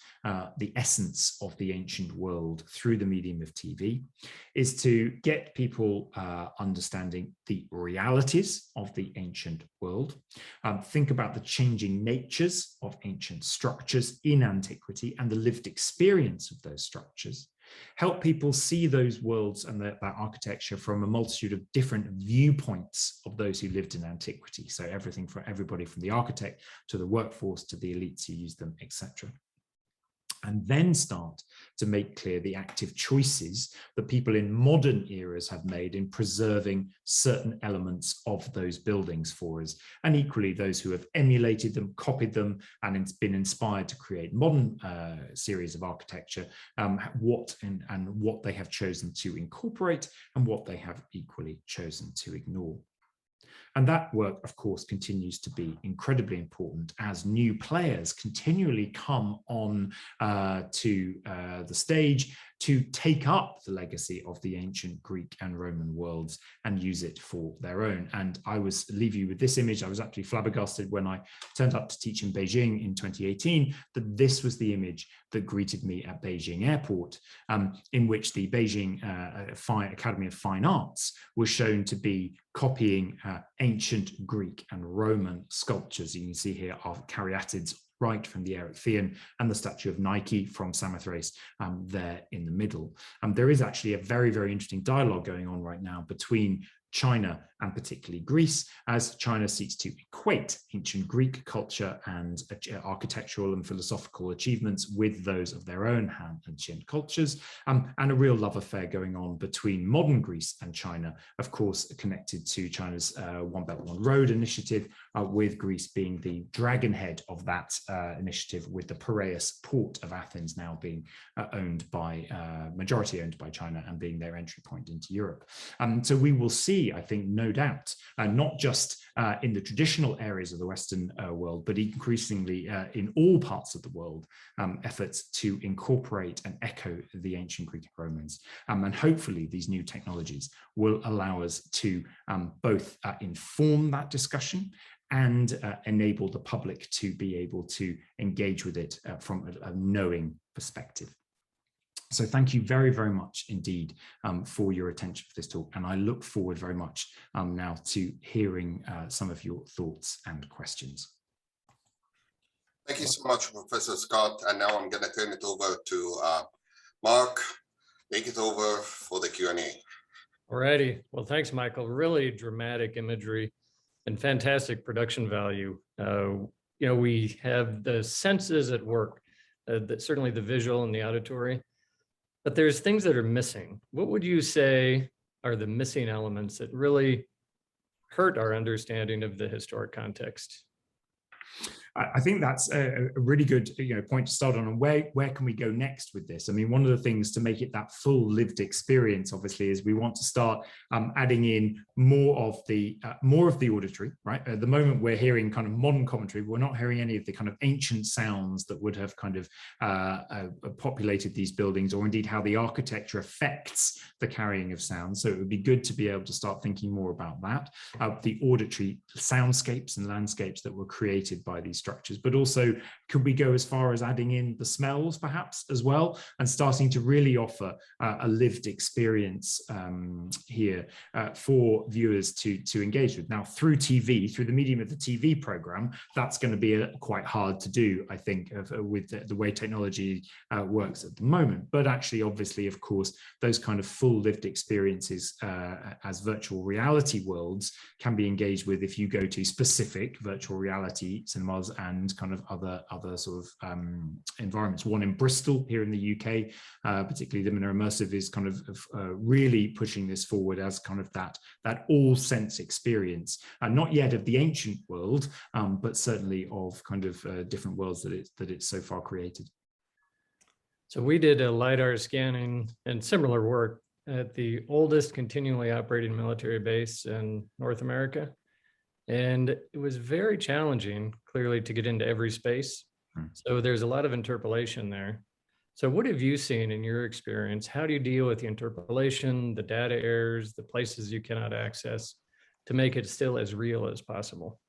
the essence of the ancient world through the medium of TV, is to get people understanding the realities of the ancient world, think about the changing natures of ancient structures in antiquity and the lived experience of those structures, help people see those worlds and that architecture from a multitude of different viewpoints of those who lived in antiquity. So everything from everybody from the architect to the workforce to the elites who use them, etc. And then start to make clear the active choices that people in modern eras have made in preserving certain elements of those buildings for us, and equally those who have emulated them, copied them, and been inspired to create modern series of architecture, what they have chosen to incorporate and what they have equally chosen to ignore. And that work, of course, continues to be incredibly important as new players continually come on to the stage to take up the legacy of the ancient Greek and Roman worlds and use it for their own. And I leave you with this image. I was actually flabbergasted when I turned up to teach in Beijing in 2018, that this was the image that greeted me at Beijing Airport, in which the Beijing Academy of Fine Arts was shown to be copying ancient Greek and Roman sculptures. You can see here are caryatids right from the Erechtheion and the statue of Nike from Samothrace there in the middle. There is actually a very, very interesting dialogue going on right now between China and particularly Greece, as China seeks to equate ancient Greek culture and architectural and philosophical achievements with those of their own ancient cultures, and a real love affair going on between modern Greece and China, of course, connected to China's One Belt, One Road initiative, with Greece being the dragonhead of that initiative, with the Piraeus port of Athens now being majority owned by China and being their entry point into Europe. So we will see, I think, no doubt, not just in the traditional areas of the Western world, but increasingly in all parts of the world, efforts to incorporate and echo the ancient Greek and Romans. And hopefully these new technologies will allow us to both inform that discussion and enable the public to be able to engage with it from a knowing perspective. So thank you very, very much indeed for your attention for this talk. And I look forward very much now to hearing some of your thoughts and questions. Thank you so much, Professor Scott. And now I'm going to turn it over to Mark. Take it over for the Q&A. All righty. Well, thanks, Michael. Really dramatic imagery and fantastic production value. We have the senses at work, certainly the visual and the auditory, but there's things that are missing. What would you say are the missing elements that really hurt our understanding of the historic context? I think that's a really good point to start on. And where can we go next with this? I mean, one of the things to make it that full lived experience, obviously, is we want to start adding in more of the auditory, right? At the moment, we're hearing kind of modern commentary. We're not hearing any of the kind of ancient sounds that would have kind of populated these buildings, or indeed how the architecture affects the carrying of sound. So it would be good to be able to start thinking more about that. The auditory soundscapes and landscapes that were created by these structures, but also could we go as far as adding in the smells perhaps as well, and starting to really offer a lived experience here for viewers to engage with. Now, through TV, through the medium of the TV program, that's going to be quite hard to do, I think, with the way technology works at the moment. But actually, obviously, of course, those kind of full lived experiences as virtual reality worlds can be engaged with if you go to specific virtual reality cinemas and kind of other sort of environments. One in Bristol here in the UK, particularly Luminar Immersive, is kind of really pushing this forward as kind of that all sense experience, not yet of the ancient world, but certainly of kind of different worlds that it's so far created. So we did a LiDAR scanning and similar work at the oldest continually operating military base in North America. And it was very challenging, clearly, to get into every space. So there's a lot of interpolation there. So what have you seen in your experience? How do you deal with the interpolation, the data errors, the places you cannot access to make it still as real as possible?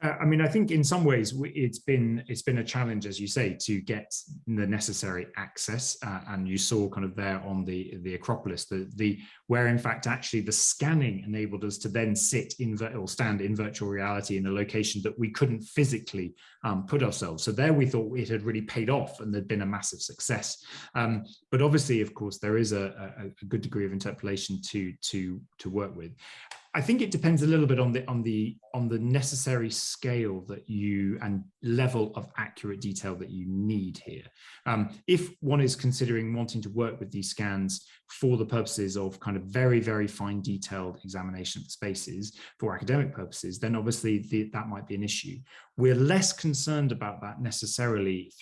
I mean, I think in some ways it's been a challenge, as you say, to get the necessary access. And you saw kind of there on the Acropolis, where in fact actually the scanning enabled us to then sit in or stand in virtual reality in a location that we couldn't physically put ourselves. So there we thought it had really paid off and there'd been a massive success. But obviously, of course, there is a good degree of interpolation to work with. I think it depends a little bit on the necessary scale that you and level of accurate detail that you need here. If one is considering wanting to work with these scans for the purposes of kind of very, very fine detailed examination of spaces for academic purposes, then obviously that might be an issue. We're less concerned about that necessarily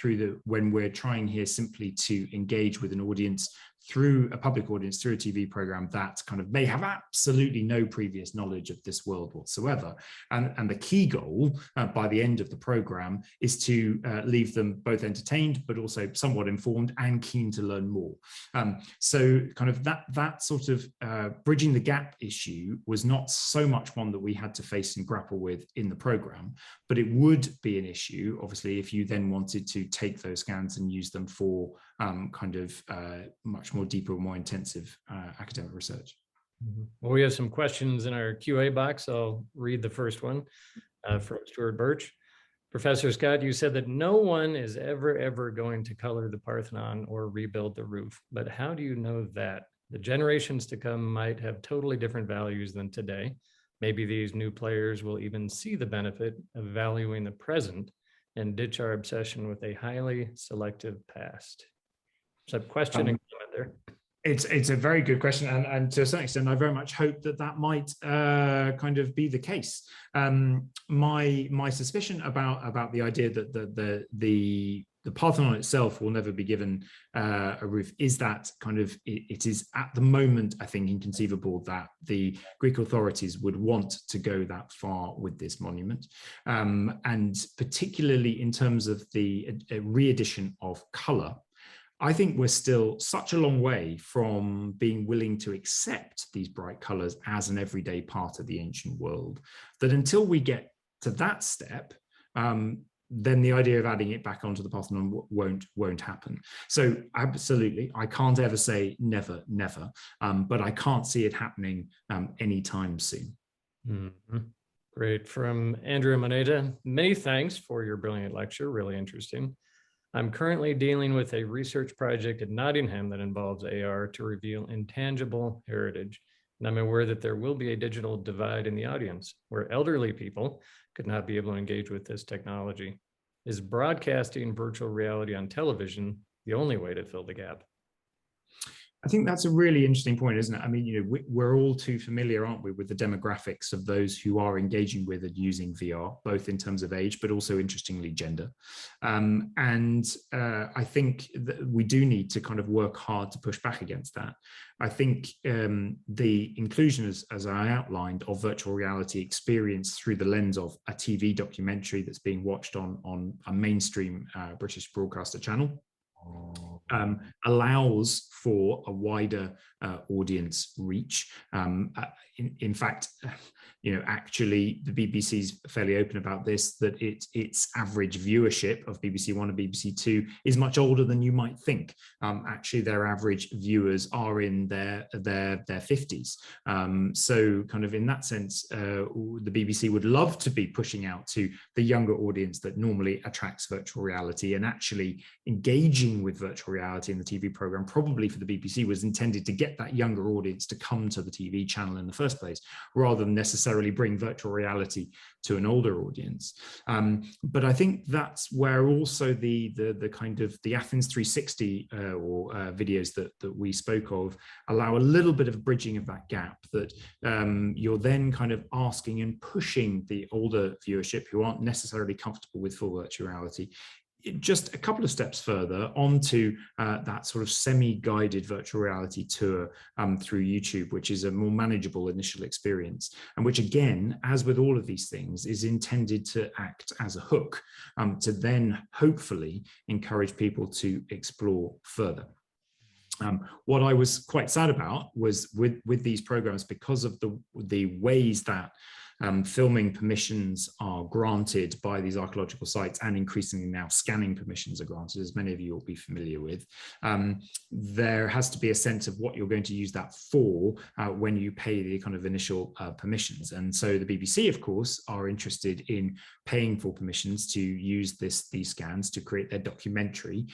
when we're trying here simply to engage with an audience through a public audience, through a TV program that kind of may have absolutely no previous knowledge of this world whatsoever. And the key goal by the end of the program is to leave them both entertained, but also somewhat informed and keen to learn more. So kind of that sort of bridging the gap issue was not so much one that we had to face and grapple with in the program, but it would be an issue, obviously, if you then wanted to take those scans and use them for kind of much more deeper, more intensive academic research. Well, we have some questions in our QA box. I'll read the first one from Stuart Birch. Professor Scott, you said that no one is ever going to color the Parthenon or rebuild the roof, but how do you know that? The generations to come might have totally different values than today. Maybe these new players will even see the benefit of valuing the present and ditch our obsession with a highly selective past. So question and comment there. It's a very good question, and to a certain extent, I very much hope that might kind of be the case. My suspicion about the idea that the Parthenon itself will never be given a roof is that kind of it is at the moment, I think, inconceivable that the Greek authorities would want to go that far with this monument, and particularly in terms of the re-addition of colour. I think we're still such a long way from being willing to accept these bright colors as an everyday part of the ancient world, that until we get to that step, then the idea of adding it back onto the Parthenon won't happen. So absolutely, I can't ever say never, but I can't see it happening anytime soon. Mm-hmm. Great. From Andrea Moneta, many thanks for your brilliant lecture, really interesting. I'm currently dealing with a research project at Nottingham that involves AR to reveal intangible heritage. And I'm aware that there will be a digital divide in the audience where elderly people could not be able to engage with this technology. Is broadcasting virtual reality on television the only way to fill the gap? I think that's a really interesting point, isn't it? I mean, you know, we're all too familiar, aren't we, with the demographics of those who are engaging with and using VR, both in terms of age, but also, interestingly, gender. I think that we do need to kind of work hard to push back against that. I think the inclusion, as I outlined, of virtual reality experience through the lens of a TV documentary that's being watched on a mainstream British broadcaster channel allows for a wider audience reach. In fact, you know, actually the BBC's fairly open about this, that its average viewership of BBC One and BBC Two is much older than you might think. Actually, their average viewers are in their 50s. So kind of in that sense, the BBC would love to be pushing out to the younger audience that normally attracts virtual reality, and actually engaging with virtual reality in the TV program probably for the BBC was intended to get that younger audience to come to the TV channel in the first place, rather than necessarily bring virtual reality to an older audience. But I think that's where also the kind of the Athens 360 videos that we spoke of allow a little bit of bridging of that gap, that you're then kind of asking and pushing the older viewership who aren't necessarily comfortable with full virtual reality just a couple of steps further onto that sort of semi-guided virtual reality tour through YouTube, which is a more manageable initial experience, and which, again, as with all of these things, is intended to act as a hook to then hopefully encourage people to explore further. What I was quite sad about was with these programs, because of the ways that filming permissions are granted by these archaeological sites, and increasingly now scanning permissions are granted, as many of you will be familiar with, there has to be a sense of what you're going to use that for when you pay the kind of initial permissions. And so the BBC, of course, are interested in paying for permissions to use these scans to create their documentary,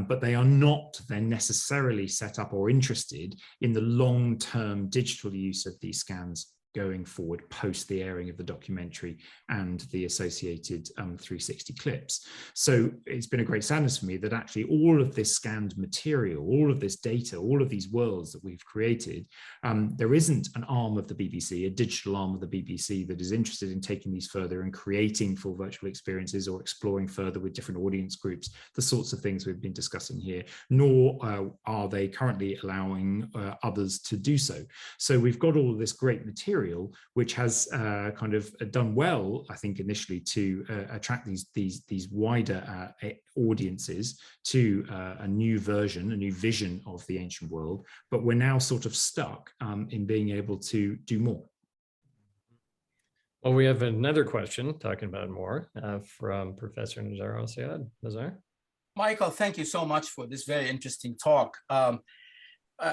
but they are not then necessarily set up or interested in the long-term digital use of these scans going forward post the airing of the documentary and the associated 360 clips. So it's been a great sadness for me that actually all of this scanned material, all of this data, all of these worlds that we've created, there isn't an arm of the BBC, a digital arm of the BBC, that is interested in taking these further and creating full virtual experiences or exploring further with different audience groups, the sorts of things we've been discussing here, nor are they currently allowing others to do so. So we've got all of this great material, which has kind of done well, I think, initially to attract these wider audiences to a new version, a new vision of the ancient world. But we're now sort of stuck in being able to do more. Well, we have another question talking about more from Professor Nazar Al-Sayed. Nazar? Michael, thank you so much for this very interesting talk.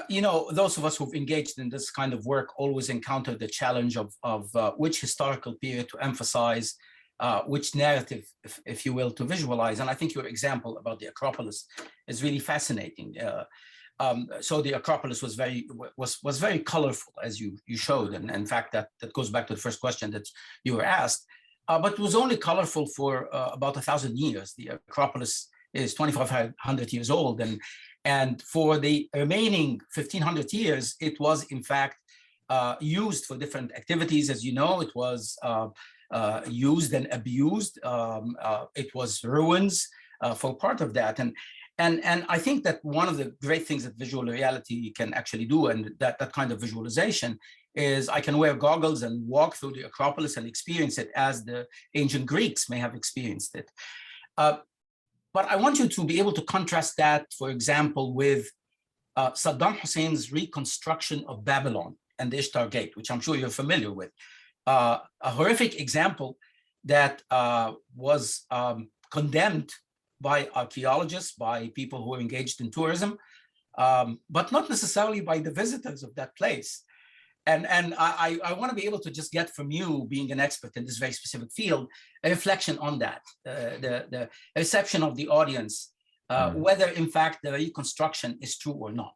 You know, those of us who've engaged in this kind of work always encounter the challenge of which historical period to emphasize, which narrative, if you will, to visualize. And I think your example about the Acropolis is really fascinating. So the Acropolis was very colorful, as you showed, and in fact that goes back to the first question that you were asked. But it was only colorful for about 1,000 years. The Acropolis is 2,500 years old, and for the remaining 1,500 years, it was in fact used for different activities. As you know, it was used and abused. It was ruins for part of that. And I think that one of the great things that visual reality can actually do, and that kind of visualization, is I can wear goggles and walk through the Acropolis and experience it as the ancient Greeks may have experienced it. But I want you to be able to contrast that, for example, with Saddam Hussein's reconstruction of Babylon and the Ishtar Gate, which I'm sure you're familiar with. A horrific example that was condemned by archaeologists, by people who are engaged in tourism, but not necessarily by the visitors of that place. And I want to be able to just get from you, being an expert in this very specific field, a reflection on that, the reception of the audience, whether in fact the reconstruction is true or not.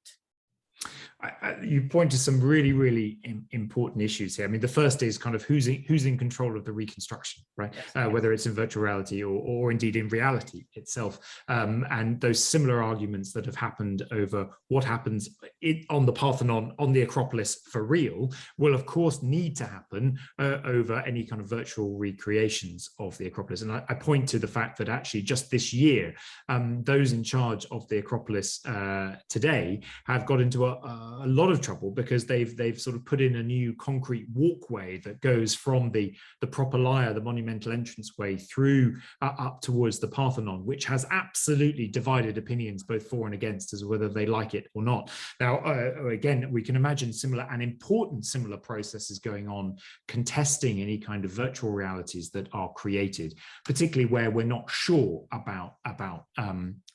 You point to some really, really important issues here. I mean, the first is kind of who's in control of the reconstruction, right? Yes. Whether it's in virtual reality or indeed in reality itself. And those similar arguments that have happened over what happens on the Parthenon, on the Acropolis for real, will of course need to happen over any kind of virtual recreations of the Acropolis. And I point to the fact that actually just this year, those in charge of the Acropolis today have got into a lot of trouble because they've sort of put in a new concrete walkway that goes from the Propylaea, the monumental entranceway, through up towards the Parthenon, which has absolutely divided opinions both for and against as to whether they like it or not. Now, again, we can imagine similar and important similar processes going on, contesting any kind of virtual realities that are created, particularly where we're not sure about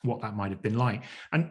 what that might have been like. And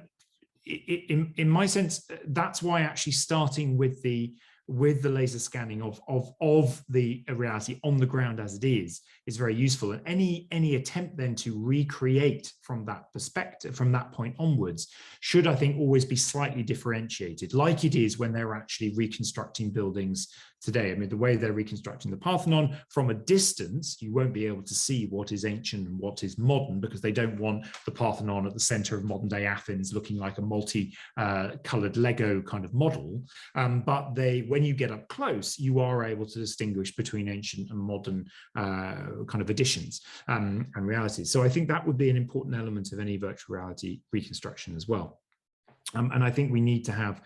in my sense, that's why actually starting with the laser scanning of the reality on the ground as it is very useful. And any attempt then to recreate from that perspective, from that point onwards, should, I think, always be slightly differentiated, like it is when they're actually reconstructing buildings today. I mean, the way they're reconstructing the Parthenon, from a distance, you won't be able to see what is ancient and what is modern, because they don't want the Parthenon at the center of modern day Athens looking like a multi-colored Lego kind of model. But when you get up close, you are able to distinguish between ancient and modern kind of additions and realities. So I think that would be an important element of any virtual reality reconstruction as well. And I think we need to have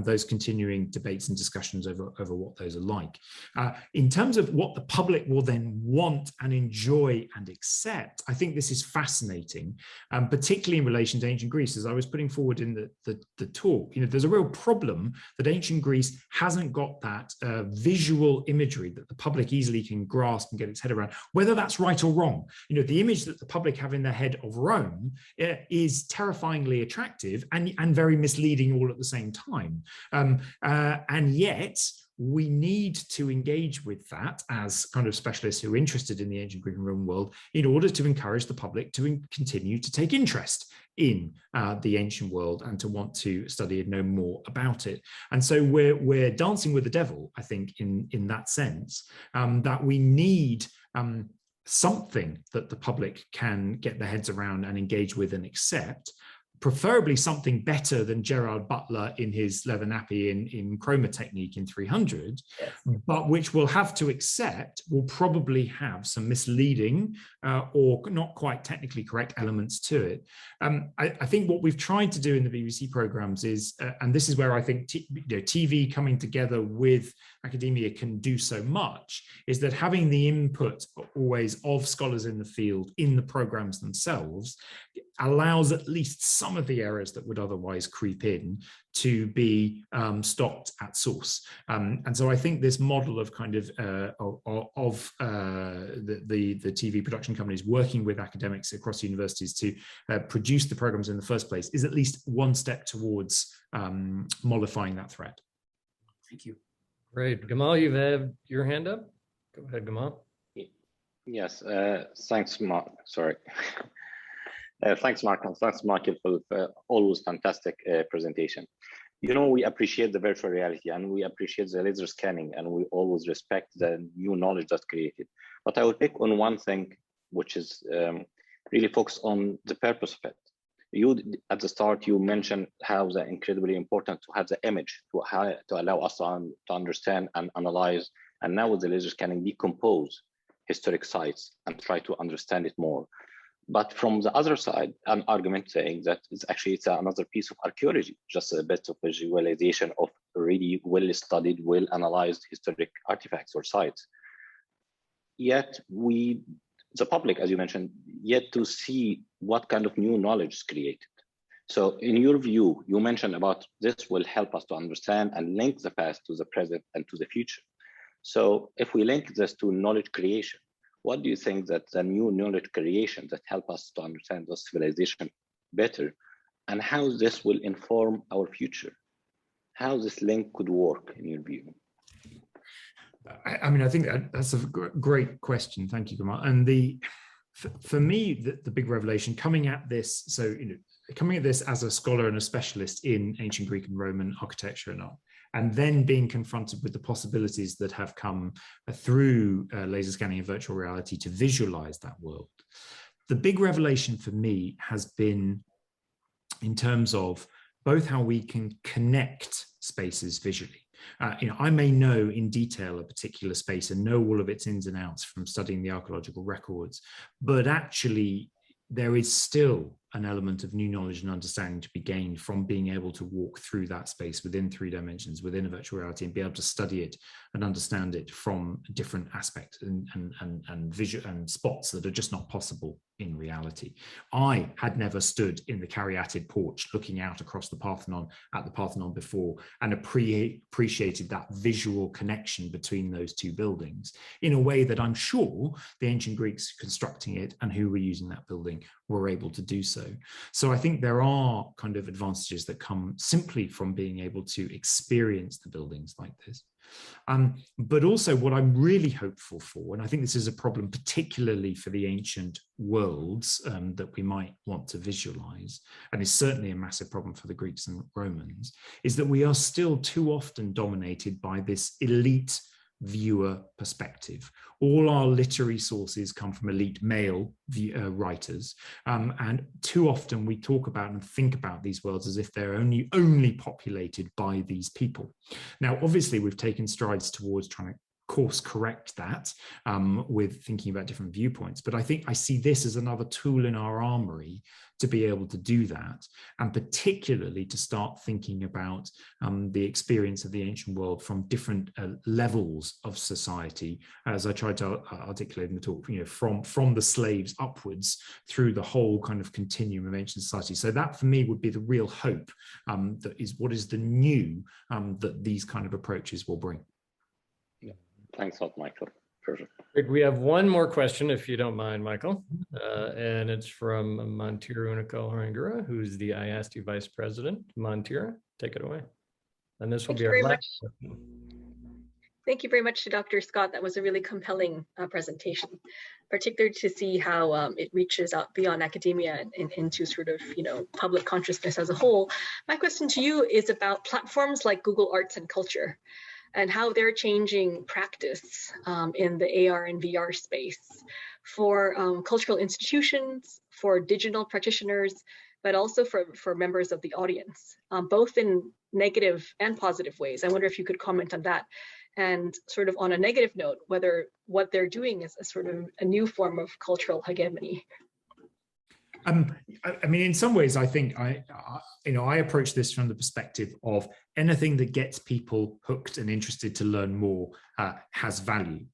those continuing debates and discussions over what those are like. In terms of what the public will then want and enjoy and accept, I think this is fascinating, particularly in relation to ancient Greece. As I was putting forward in the talk, there's a real problem that ancient Greece hasn't got that visual imagery that the public easily can grasp and get its head around, whether that's right or wrong. The image that the public have in their head of Rome is terrifyingly attractive and very misleading all at the same time. And yet we need to engage with that as kind of specialists who are interested in the ancient Greek and Roman world in order to encourage the public to continue to take interest in the ancient world and to want to study and know more about it. And so we're dancing with the devil, I think, in that sense, that we need something that the public can get their heads around and engage with and accept, preferably something better than Gerard Butler in his leather nappy in chroma technique in 300, yes, but which we'll have to accept will probably have some misleading or not quite technically correct elements to it. I think what we've tried to do in the BBC programs is, and this is where I think TV coming together with academia can do so much, is that having the input always of scholars in the field in the programs themselves allows at least some of the errors that would otherwise creep in to be stopped at source. And so I think this model of kind of the TV production companies working with academics across universities to produce the programs in the first place is at least one step towards mollifying that threat. Thank you. Great. Gamal, you've had your hand up. Go ahead, Gamal. Yes, thanks, Mark. Sorry. Thanks, Mark, and thanks, Michael, for always fantastic presentation. We appreciate the virtual reality and we appreciate the laser scanning and we always respect the new knowledge that's created. But I will pick on one thing, which is really focused on the purpose of it. At the start, you mentioned how it's incredibly important to have the image to allow us to understand and analyze, and now with the laser scanning, decompose historic sites and try to understand it more. But from the other side, an argument saying that it's another piece of archaeology, just a bit of visualization of really well-studied, well-analyzed historic artifacts or sites. Yet the public, as you mentioned, yet to see what kind of new knowledge is created. So in your view, you mentioned about this will help us to understand and link the past to the present and to the future. So if we link this to knowledge creation, what do you think that the new knowledge creation that help us to understand the civilization better, and how this will inform our future? How this link could work in your view? I mean, I think that's a great question. Thank you, Gamal. And for me, the big revelation coming at this, so coming at this as a scholar and a specialist in ancient Greek and Roman architecture and art, and then being confronted with the possibilities that have come through laser scanning and virtual reality to visualize that world. The big revelation for me has been in terms of both how we can connect spaces visually. I may know in detail a particular space and know all of its ins and outs from studying the archaeological records, but actually there is still an element of new knowledge and understanding to be gained from being able to walk through that space within 3 dimensions, within a virtual reality, and be able to study it and understand it from different aspects and visual and spots that are just not possible in reality. I had never stood in the caryatid porch looking out across the Parthenon at the Parthenon before and appreciated that visual connection between those two buildings in a way that I'm sure the ancient Greeks constructing it and who were using that building were able to do so. So I think there are kind of advantages that come simply from being able to experience the buildings like this. But also what I'm really hopeful for, and I think this is a problem particularly for the ancient worlds that we might want to visualize, and is certainly a massive problem for the Greeks and Romans, is that we are still too often dominated by this elite viewer perspective. All our literary sources come from elite male writers, and too often we talk about and think about these worlds as if they're only populated by these people. Now, obviously, we've taken strides towards trying to course correct that with thinking about different viewpoints. But I think I see this as another tool in our armory to be able to do that, and particularly to start thinking about the experience of the ancient world from different levels of society, as I tried to articulate in the talk, you know, from the slaves upwards through the whole kind of continuum of ancient society. So that for me would be the real hope, that is what is the new that these kind of approaches will bring. Yeah. Thanks a lot, Michael. Perfect. We have one more question, if you don't mind, Michael, and it's from Montira Unicol-Horangura, who's the IASTI Vice President. Montira, take it away. And this will be our last question. Thank you very much to Dr. Scott. That was a really compelling presentation, particularly to see how it reaches out beyond academia and into sort of, you know, public consciousness as a whole. My question to you is about platforms like Google Arts and Culture, and how they're changing practice in the AR and VR space for cultural institutions, for digital practitioners, but also for members of the audience, both in negative and positive ways. I wonder if you could comment on that. And sort of on a negative note, whether what they're doing is a sort of a new form of cultural hegemony. I mean, in some ways, I think I approach this from the perspective of anything that gets people hooked and interested to learn more has value.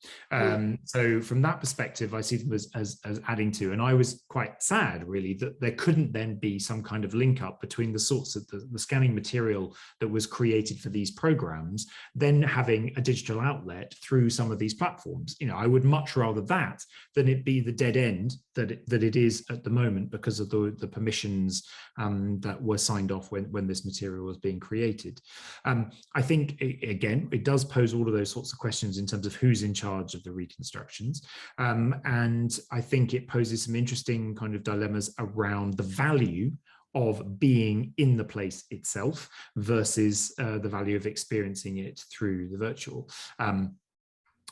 So from that perspective, I see them as adding to, and I was quite sad really that there couldn't then be some kind of link up between the sorts of the scanning material that was created for these programs, then having a digital outlet through some of these platforms. You know, I would much rather that than it be the dead end that it is at the moment because of the permissions that were signed off when this material was being created. I think, again, it does pose all of those sorts of questions in terms of who's in charge of the reconstructions. And I think it poses some interesting kind of dilemmas around the value of being in the place itself versus the value of experiencing it through the virtual.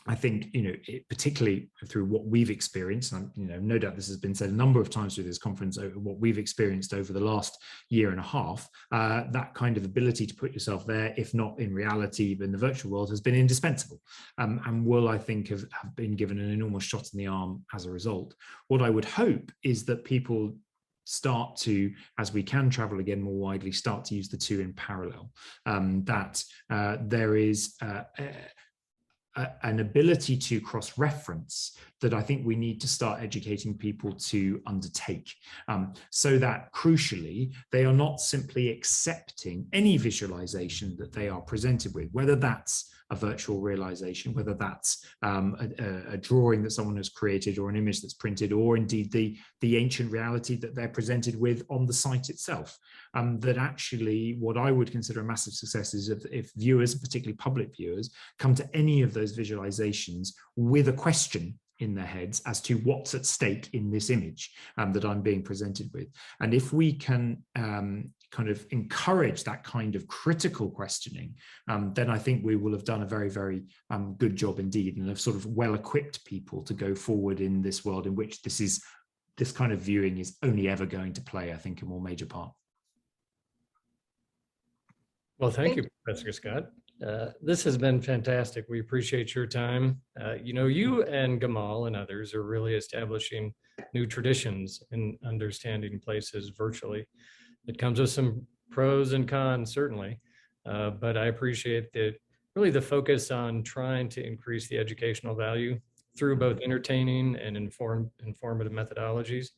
I think, you know, particularly through what we've experienced, and you know, no doubt this has been said a number of times through this conference, over what we've experienced over the last year and a half, that kind of ability to put yourself there, if not in reality, in the virtual world, has been indispensable, and will, I think, have been given an enormous shot in the arm as a result. What I would hope is that people start to, as we can travel again more widely, start to use the two in parallel, that there is an ability to cross-reference that I think we need to start educating people to undertake, so that crucially they are not simply accepting any visualization that they are presented with, whether that's a virtual realization, whether that's a drawing that someone has created or an image that's printed, or indeed the ancient reality that they're presented with on the site itself. That actually what I would consider a massive success is if viewers, particularly public viewers, come to any of those visualizations with a question in their heads as to what's at stake in this image that I'm being presented with. And if we can kind of encourage that kind of critical questioning, then I think we will have done a very, very good job indeed, and have sort of well-equipped people to go forward in this world in which this kind of viewing is only ever going to play, I think, a more major part. Well, thank you, Professor Scott. This has been fantastic. We appreciate your time. You know, you and Gamal and others are really establishing new traditions in understanding places virtually. It comes with some pros and cons, certainly, but I appreciate really the focus on trying to increase the educational value through both entertaining and informative methodologies.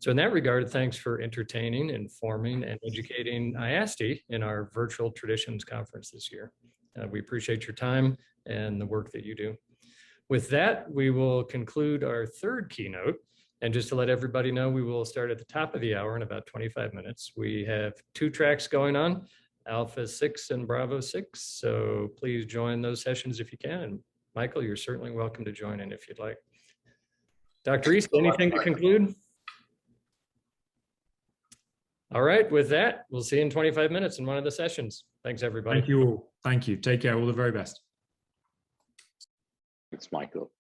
So in that regard, thanks for entertaining, informing, and educating IASTI in our virtual traditions conference this year. We appreciate your time and the work that you do. With that, we will conclude our third keynote. And just to let everybody know, we will start at the top of the hour in about 25 minutes. We have 2 tracks going on, Alpha 6 and Bravo 6. So please join those sessions if you can. And Michael, you're certainly welcome to join in if you'd like. Dr. East, anything to conclude? All right, with that, we'll see you in 25 minutes in one of the sessions. Thanks, everybody. Thank you all. Thank you. Take care. All the very best. Thanks, Michael.